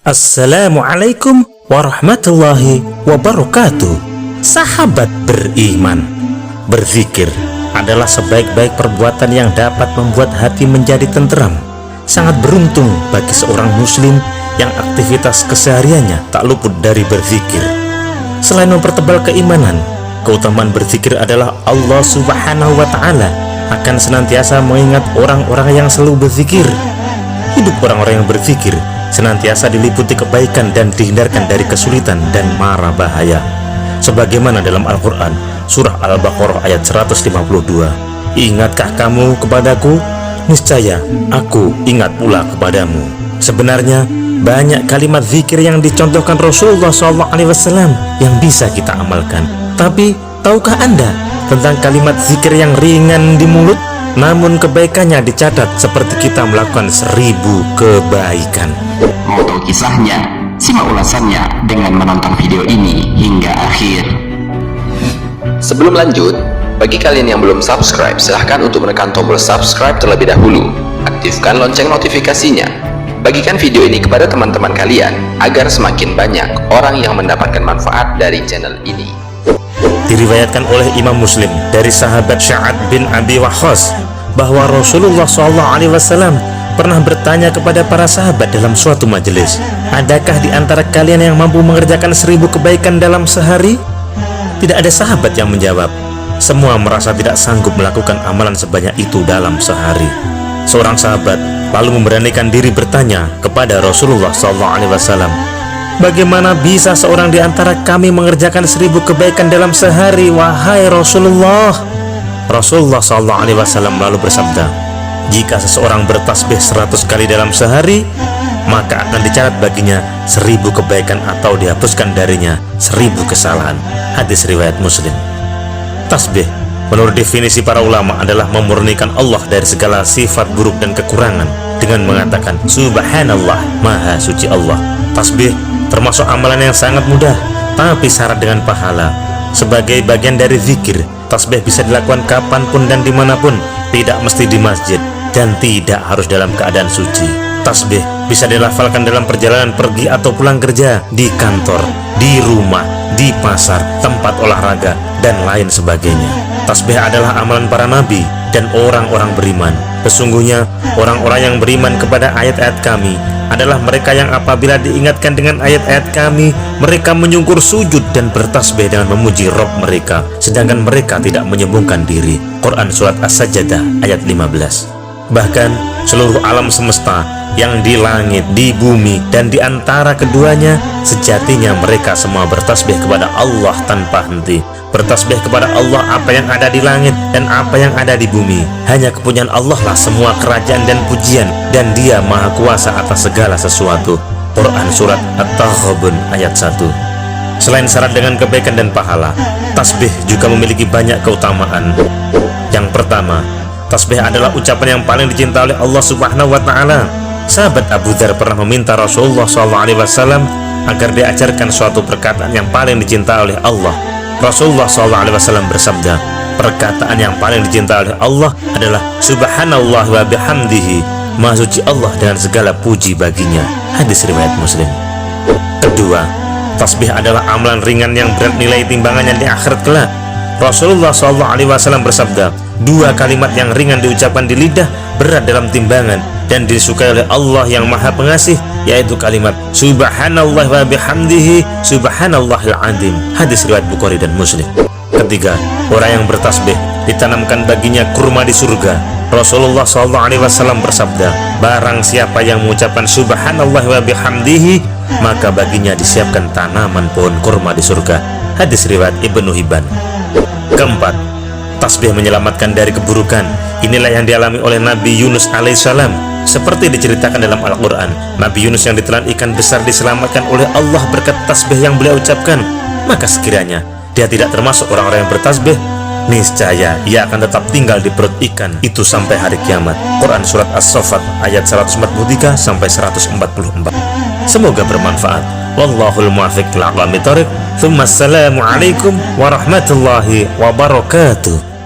Assalamualaikum warahmatullahi wabarakatuh. Sahabat beriman, berzikir adalah sebaik-baik perbuatan yang dapat membuat hati menjadi tenteram. Sangat beruntung bagi seorang muslim yang aktivitas kesehariannya tak luput dari berzikir. Selain mempertebal keimanan, keutamaan berzikir adalah Allah Subhanahu wa Ta'ala akan senantiasa mengingat orang-orang yang selalu berzikir. Hidup orang-orang yang berzikir senantiasa diliputi kebaikan dan dihindarkan dari kesulitan dan mara bahaya. Sebagaimana dalam Al-Quran, surah Al-Baqarah ayat 152, "Ingatkah kamu kepadaku? Niscaya aku ingat pula kepadamu." Sebenarnya banyak kalimat zikir yang dicontohkan Rasulullah SAW yang bisa kita amalkan. Tapi tahukah Anda tentang kalimat zikir yang ringan di mulut, namun kebaikannya dicatat seperti kita melakukan 1000 kebaikan? Mau tahu kisahnya? Simak ulasannya dengan menonton video ini hingga akhir. Sebelum lanjut, bagi kalian yang belum subscribe, silahkan untuk menekan tombol subscribe terlebih dahulu. Aktifkan lonceng notifikasinya. Bagikan video ini kepada teman-teman kalian agar semakin banyak orang yang mendapatkan manfaat dari channel ini. Diriwayatkan oleh Imam Muslim dari sahabat Sa'ad bin Abi Waqqas bahwa Rasulullah SAW pernah bertanya kepada para sahabat dalam suatu majelis, "Adakah di antara kalian yang mampu mengerjakan 1000 kebaikan dalam sehari?" Tidak ada sahabat yang menjawab. Semua merasa tidak sanggup melakukan amalan sebanyak itu dalam sehari. Seorang sahabat lalu memberanikan diri bertanya kepada Rasulullah SAW, "Bagaimana bisa seorang di antara kami mengerjakan 1000 kebaikan dalam sehari, wahai Rasulullah?" Rasulullah SAW lalu bersabda, "Jika seseorang bertasbih 100 kali dalam sehari, maka akan dicatat baginya 1000 kebaikan atau dihapuskan darinya 1000 kesalahan." Hadis riwayat Muslim. Tasbih menurut definisi para ulama adalah memurnikan Allah dari segala sifat buruk dan kekurangan dengan mengatakan Subhanallah, Maha Suci Allah. Tasbih termasuk amalan yang sangat mudah, tapi syarat dengan pahala. Sebagai bagian dari zikir, tasbih bisa dilakukan kapanpun dan dimanapun, tidak mesti di masjid, dan tidak harus dalam keadaan suci. Tasbih bisa dilafalkan dalam perjalanan pergi atau pulang kerja, di kantor, di rumah, di pasar, tempat olahraga, dan lain sebagainya. Tasbih adalah amalan para nabi dan orang-orang beriman. Sesungguhnya orang-orang yang beriman kepada ayat-ayat kami adalah mereka yang apabila diingatkan dengan ayat-ayat kami, mereka menyungkur sujud dan bertasbih dengan memuji Rabb mereka, sedangkan mereka tidak menyombongkan diri. Quran Surat As-Sajdah ayat 15. Bahkan seluruh alam semesta yang di langit, di bumi, dan di antara keduanya, sejatinya mereka semua bertasbih kepada Allah tanpa henti. Bertasbih kepada Allah apa yang ada di langit dan apa yang ada di bumi. Hanya kepunyaan Allah lah semua kerajaan dan pujian, dan Dia Maha Kuasa atas segala sesuatu. Quran Surat At-Taghabun ayat 1. Selain syarat dengan kebaikan dan pahala, tasbih juga memiliki banyak keutamaan. Yang pertama, tasbih adalah ucapan yang paling dicintai oleh Allah Subhanahu wa Ta'ala. Sahabat Abu Dzar pernah meminta Rasulullah SAW agar diajarkan suatu perkataan yang paling dicintai oleh Allah. Rasulullah SAW bersabda, perkataan yang paling dicintai oleh Allah adalah Subhanallah wa bihamdihi, Maha Suci Allah dengan segala puji baginya. Hadis riwayat Muslim. Kedua, tasbih adalah amalan ringan yang berat nilai timbangannya di akhirat kelak. Rasulullah SAW bersabda, 2 kalimat yang ringan diucapkan di lidah berat dalam timbangan dan disukai oleh Allah yang Maha Pengasih, yaitu kalimat Subhanallah wa bihamdihi, Subhanallahil azim. Hadis riwayat Bukhari dan Muslim. Ketiga, orang yang bertasbih ditanamkan baginya kurma di surga. Rasulullah SAW bersabda, barang siapa yang mengucapkan Subhanallah wa bihamdihi, maka baginya disiapkan tanaman pohon kurma di surga. Hadis riwayat Ibnu Hibban. Keempat, tasbih menyelamatkan dari keburukan. Inilah yang dialami oleh Nabi Yunus alaihissalam. Seperti diceritakan dalam Al-Quran, Nabi Yunus yang ditelan ikan besar diselamatkan oleh Allah berkat tasbih yang beliau ucapkan. Maka sekiranya dia tidak termasuk orang-orang yang bertasbih, niscaya ia akan tetap tinggal di perut ikan itu sampai hari kiamat. Quran Surat As-Saffat ayat 143 sampai 144. Semoga bermanfaat. Wallahul muwaffiq ila aqwamit thoriq. Assalamualaikum warahmatullahi wabarakatuh.